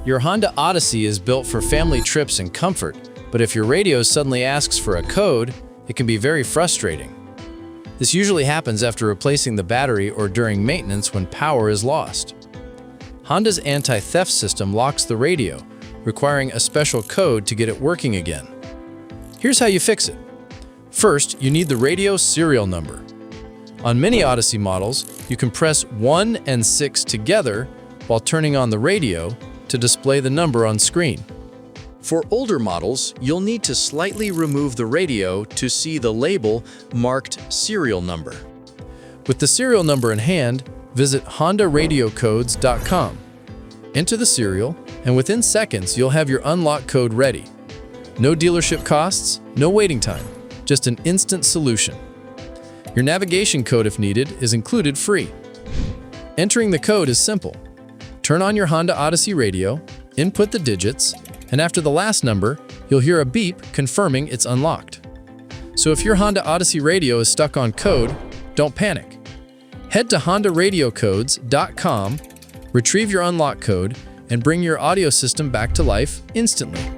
Your Honda Odyssey is built for family trips and comfort, but if your radio suddenly asks for a code, it can be very frustrating. This usually happens after replacing the battery or during maintenance when power is lost. Honda's anti-theft system locks the radio, requiring a special code to get it working again. Here's how you fix it. First, you need the radio serial number. On many Odyssey models, you can press 1 and 6 together while turning on the radio to display the number on screen. For older models, you'll need to slightly remove the radio to see the label marked serial number. With the serial number in hand, visit HondaRadioCodes.com. Enter the serial, and within seconds, you'll have your unlock code ready. No dealership costs, no waiting time, just an instant solution. Your navigation code, if needed, is included free. Entering the code is simple. Turn on your Honda Odyssey radio, input the digits, and after the last number, you'll hear a beep confirming it's unlocked. So if your Honda Odyssey radio is stuck on code, don't panic. Head to HondaRadioCodes.com, retrieve your unlock code, and bring your audio system back to life instantly.